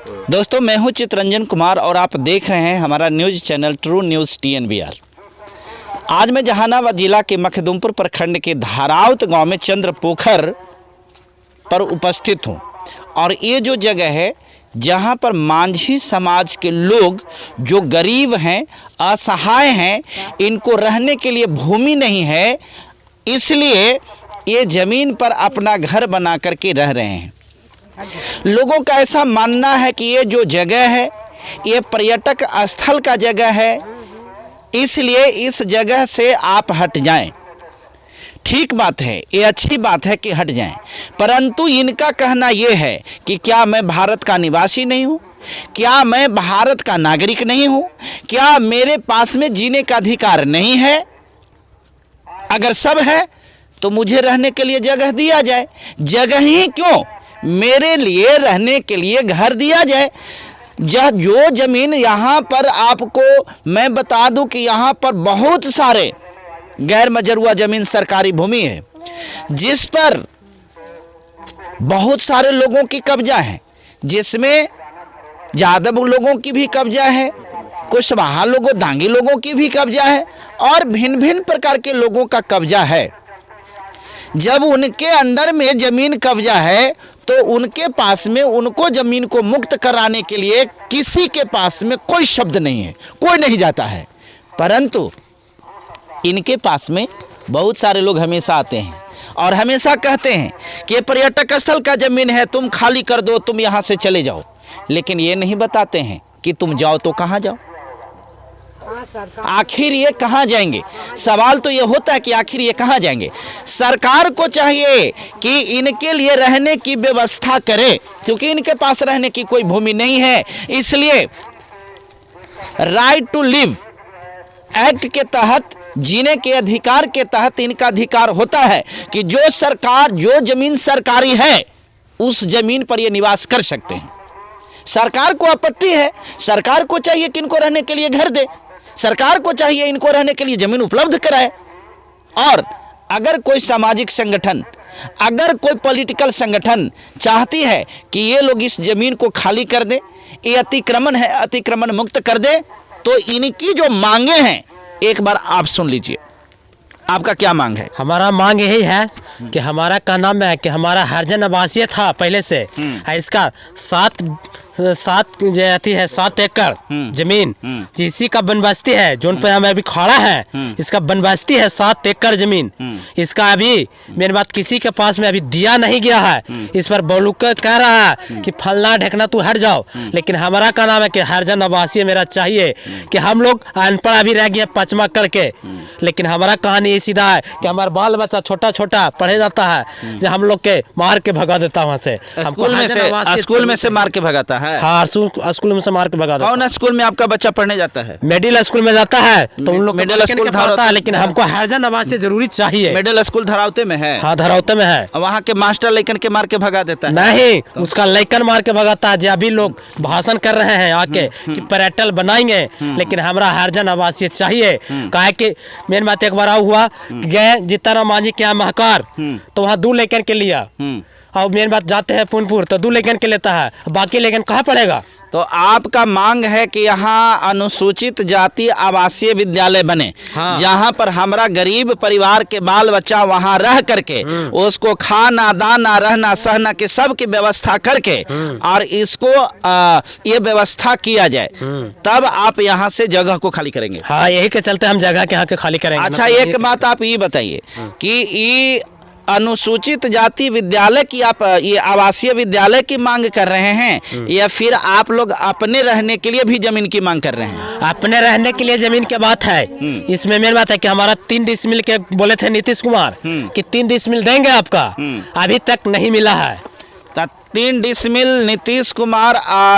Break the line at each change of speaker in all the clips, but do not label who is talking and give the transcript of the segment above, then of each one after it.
दोस्तों, मैं हूं चितरंजन कुमार और आप देख रहे हैं हमारा news channel true news TNBR। आज मैं जहानाबाद जिला के मखदुमपुर प्रखंड के धारावत गांव में चंद्र पोखर पर उपस्थित हूं और ये जो जगह है जहां पर मांझी समाज के लोग जो गरीब हैं, असहाय हैं, इनको रहने के लिए भूमि नहीं है, इसलिए ये ज़मीन पर अपना घर बना करके रह रहे हैं। लोगों का ऐसा मानना है कि ये जो जगह है ये पर्यटक स्थल का जगह है, इसलिए इस जगह से आप हट जाएं। ठीक बात है, ये अच्छी बात है कि हट जाएं, परंतु इनका कहना ये है कि क्या मैं भारत का निवासी नहीं हूँ, क्या मैं भारत का नागरिक नहीं हूँ, क्या मेरे पास में जीने का अधिकार नहीं है? अगर सब है तो मुझे रहने के लिए जगह दिया जाए। जगह ही क्यों, मेरे लिए रहने के लिए घर दिया जाए। जो ज़मीन यहाँ पर आपको मैं बता दूं कि यहाँ पर बहुत सारे गैर मजरूआ ज़मीन सरकारी भूमि है जिस पर बहुत सारे लोगों की कब्जा है, जिसमें यादव लोगों की भी कब्जा है, कुशवाहा लोगों, दांगी लोगों की भी कब्जा है और भिन्न भिन्न प्रकार के लोगों का कब्जा है। जब उनके अंडर में ज़मीन कब्जा है तो उनके पास में उनको ज़मीन को मुक्त कराने के लिए किसी के पास में कोई शब्द नहीं है, कोई नहीं जाता है। परंतु इनके पास में बहुत सारे लोग हमेशा आते हैं और हमेशा कहते हैं कि पर्यटक स्थल का ज़मीन है, तुम खाली कर दो, तुम यहाँ से चले जाओ। लेकिन ये नहीं बताते हैं कि तुम जाओ तो कहाँ जाओ, आखिर ये कहाँ जाएंगे। सवाल तो ये होता है कि आखिर ये कहाँ जाएंगे। सरकार को चाहिए कि इनके लिए रहने की व्यवस्था करे, क्योंकि इनके पास रहने की कोई भूमि नहीं है। इसलिए राइट टू लिव एक्ट के तहत, जीने के अधिकार के तहत इनका अधिकार होता है कि जो सरकार, जो ज़मीन सरकारी है उस ज़मीन पर ये निवास कर सकते हैं। सरकार को आपत्ति है, सरकार को चाहिए कि इनको रहने के लिए घर दे, सरकार को चाहिए इनको रहने के लिए ज़मीन उपलब्ध कराए। और अगर कोई सामाजिक संगठन, अगर कोई पॉलिटिकल संगठन चाहती है कि ये लोग इस ज़मीन को खाली कर दें, ये अतिक्रमण है, अतिक्रमण मुक्त कर दे, तो इनकी जो मांगे हैं एक बार आप सुन लीजिए। आपका क्या मांग है?
हमारा मांग यही है कि हमारा का नाम है कि हमारा हरजन आवासीय था पहले से, इसका 7 एकड़ जमीन जिसी का बनबस्ती है, जोन पर हम अभी खड़ा है, इसका बनबस्ती है 7 एकड़ जमीन। इसका अभी मेरी बात किसी के पास में अभी दिया नहीं गया है। इस पर बलूक कह रहा है कि फलना ढकना तू हट जाओ, लेकिन हमारा का नाम है कि हरजन आवासीय मेरा चाहिए। कि हम लोग अनपढ़ अभी रह गए पचमा करके, लेकिन हमारा कहानी ये सीधा है कि हमारा बाल बच्चा छोटा छोटा पढ़े जाता है, जो हम लोग के मार के भगा देता वहाँ से।
स्कूल में से मार के भगाता है?
हाँ, स्कूल में से मार के भगा देता।
कौन स्कूल में आपका बच्चा पढ़ने जाता है?
मिडिल स्कूल में जाता है, तो उन लोग
मिडिल स्कूल
पढ़ता है, लेकिन हमको हरजन आवासीय जरूरी चाहिए।
मिडिल स्कूल धरावते में है?
हाँ, धरावते में है।
वहाँ के मास्टर लेकिन के मार के भगा देता है?
नहीं, उसका लेकिन मार के भगाता है। जो अभी लोग भाषण कर रहे हैं आके कि पर्यटल बनाएंगे, लेकिन हमारा हरजन आवासीय चाहिए। काहे कि मेन बात, एक बार हुआ गए जीताराम मांझी के यहाँ महकार, तो वहाँ 2 लेकिन के लिया, और मेन बात जाते हैं पुनपुर तो 2 लेकिन के लेता है, बाकी लेकिन कहाँ पड़ेगा।
तो आपका मांग है कि यहाँ अनुसूचित जाति आवासीय विद्यालय बने, जहाँ पर हमारा गरीब परिवार के बाल बच्चा वहाँ रह करके उसको खाना, दाना, रहना, सहना के सब की व्यवस्था करके और इसको ये व्यवस्था किया जाए, तब आप यहाँ से जगह को खाली करेंगे?
हाँ, यही के चलते हम जगह के यहाँ के खाली करेंगे।
अच्छा, एक बात आप ये बताइए कि ये अनुसूचित जाति विद्यालय की, आप ये आवासीय विद्यालय की मांग कर रहे हैं या फिर आप लोग अपने रहने के लिए भी जमीन की मांग कर रहे हैं?
अपने रहने के लिए जमीन की बात है। इसमें मेन बात है कि हमारा 3 डिसमिल के बोले थे नीतीश कुमार कि 3 डिसमिल देंगे आपका, अभी तक नहीं मिला है।
3 डिसमिल नीतीश कुमार,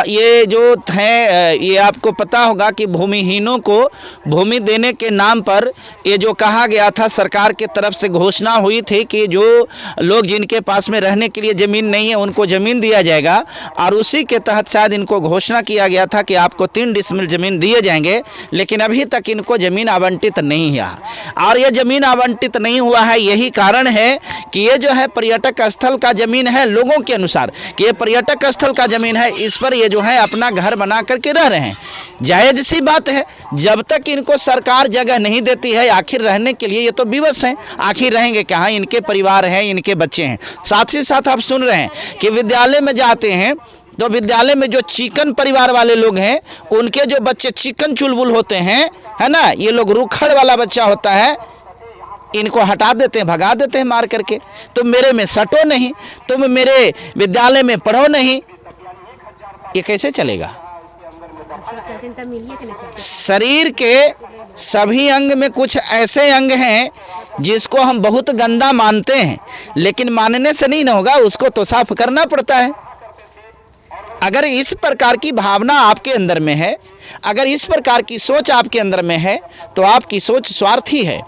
ये जो है ये आपको पता होगा कि भूमिहीनों को भूमि देने के नाम पर ये जो कहा गया था, सरकार के तरफ से घोषणा हुई थी कि जो लोग जिनके पास में रहने के लिए ज़मीन नहीं है उनको ज़मीन दिया जाएगा, और उसी के तहत शायद इनको घोषणा किया गया था कि आपको 3 डिसमिल ज़मीन दिए जाएंगे, लेकिन अभी तक इनको ज़मीन आवंटित नहीं हुआ। और ये ज़मीन आवंटित नहीं हुआ है, यही कारण है कि ये जो है पर्यटक स्थल का ज़मीन है लोगों के अनुसार, कि ये पर्यटक स्थल का ज़मीन है, इस पर ये जो है अपना घर बना करके रह रहे हैं। जायज़ सी बात है, जब तक इनको सरकार जगह नहीं देती है आखिर रहने के लिए, ये तो विवश हैं, आखिर रहेंगे कहाँ, इनके परिवार हैं, इनके बच्चे हैं। साथ ही साथ आप सुन रहे हैं कि विद्यालय में जाते हैं तो विद्यालय में जो चिकन परिवार वाले लोग हैं, उनके जो बच्चे चिकन चुलबुल होते हैं, है ना, ये लोग रूखड़ वाला बच्चा होता है, इनको हटा देते हैं, भगा देते हैं मार करके। तुम मेरे में सटो नहीं, तुम मेरे विद्यालय में पढ़ो नहीं, ये कैसे चलेगा? शरीर के सभी अंग में कुछ ऐसे अंग हैं जिसको हम बहुत गंदा मानते हैं, लेकिन मानने से नहीं ना होगा, उसको तो साफ करना पड़ता है। अगर इस प्रकार की भावना आपके अंदर में है, अगर इस प्रकार की सोच आपके अंदर में है, तो आपकी सोच स्वार्थी है,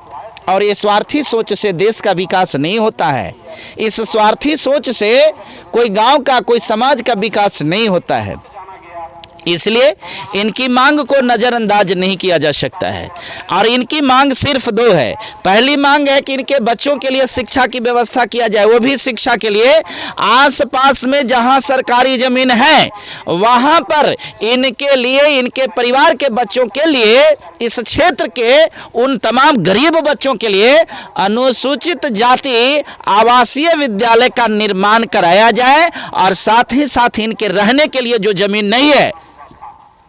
और ये स्वार्थी सोच से देश का विकास नहीं होता है। इस स्वार्थी सोच से कोई गांव का, कोई समाज का विकास नहीं होता है। इसलिए इनकी मांग को नज़रअंदाज नहीं किया जा सकता है, और इनकी मांग सिर्फ दो है। पहली मांग है कि इनके बच्चों के लिए शिक्षा की व्यवस्था किया जाए, वो भी शिक्षा के लिए आसपास में जहां सरकारी ज़मीन है वहां पर इनके लिए, इनके परिवार के बच्चों के लिए, इस क्षेत्र के उन तमाम गरीब बच्चों के लिए अनुसूचित जाति आवासीय विद्यालय का निर्माण कराया जाए, और साथ ही साथ इनके रहने के लिए जो ज़मीन नहीं है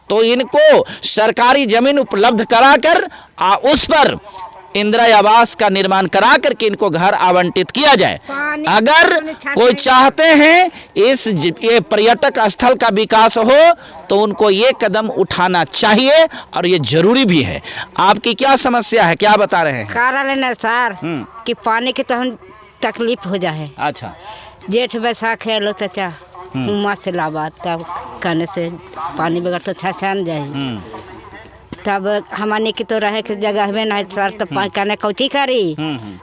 तो इनको सरकारी जमीन उपलब्ध कराकर उस पर इंदिरा आवास का निर्माण करा करके इनको घर आवंटित किया जाए। अगर कोई चाहते हैं ये पर्यटक स्थल का विकास हो तो उनको ये कदम उठाना चाहिए, और ये जरूरी भी है। आपकी क्या समस्या है, क्या बता रहे हैं?
कारण है सर कि पानी की तो हम तकलीफ हो जाए।
अच्छा,
जेठ बैसाख है लो चाचा मुँह से लाबा, तब कहने से पानी बगैर तो छन जाए, तब हमारे की तो रहे के जगह में नहीं सर, तो कहने कौची करी,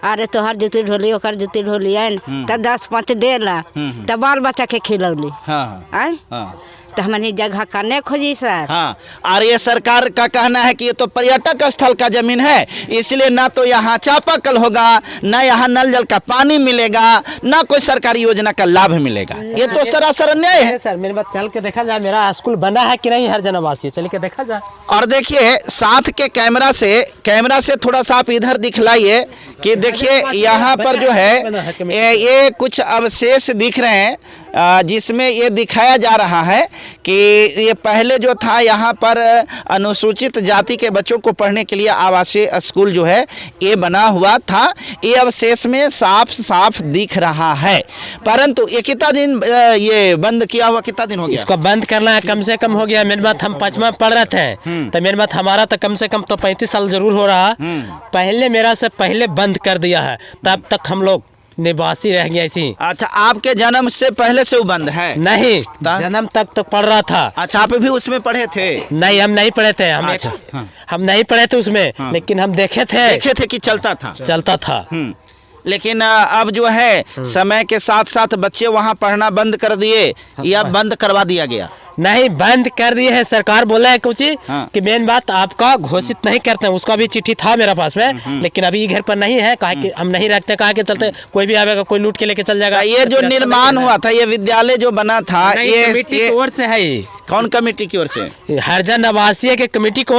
अरे तोहर जुती ढोली ओकर जुती ढोली है, तब 10-5 देला, तब बाल बच्चा के खिलौली, तो हमारी जगह करने खोजी सर।
हाँ, और ये सरकार का कहना है कि ये तो पर्यटक स्थल का जमीन है, इसलिए ना तो यहाँ चापाकल होगा, ना यहाँ नल जल का पानी मिलेगा, ना कोई सरकारी योजना का लाभ मिलेगा। ये तो सरासर अन्याय है
सर। मेरे बात चल के देखा जाए, मेरा स्कूल बना है कि नहीं हर जनवासी, चल के देखा जाए।
और देखिए साथ के कैमरा से थोड़ा सा आप इधर दिखलाइए कि देखिए यहाँ पर जो है ये कुछ अवशेष दिख रहे हैं, जिसमें ये दिखाया जा रहा है कि ये पहले जो था यहाँ पर अनुसूचित जाति के बच्चों को पढ़ने के लिए आवासीय स्कूल जो है ये बना हुआ था। ये अवशेष में साफ दिख रहा है, परंतु ये कितना दिन ये बंद किया हुआ, कितना दिन हो गया
इसको बंद करना है? कम से कम हो गया, मेरी बात हम 5वां पढ़ रहे थे, तो मेरी बात हमारा तो कम से कम तो 35 साल जरूर हो रहा। पहले मेरा से पहले बंद कर दिया है, तब तक हम लोग निवासी रह गया इसी।
अच्छा, आपके जन्म से पहले से वो बंद है?
नहीं, जन्म तक तो पढ़ रहा था।
अच्छा, आप भी उसमें पढ़े थे?
नहीं, हम नहीं पढ़े थे, हम नहीं पढ़े थे उसमें, लेकिन हम देखे थे
कि चलता था। लेकिन अब जो है समय के साथ साथ बच्चे वहाँ पढ़ना बंद कर दिए या बंद करवा दिया गया?
नहीं, बंद कर दिए है। सरकार बोला है कुछ कि मेन बात आपका घोषित नहीं करते हैं। उसका भी चिट्ठी था मेरे पास में, लेकिन अभी घर पर नहीं है, कहा कि हम नहीं रखते, कहा के चलते कोई भी आएगा, कोई लूट के लेके चल जाएगा।
ये जो निर्माण हुआ था, ये विद्यालय जो बना था, ये
कमेटी की ओर से है।
कौन कमेटी की ओर से?
हरिजन आवासीय के कमेटी को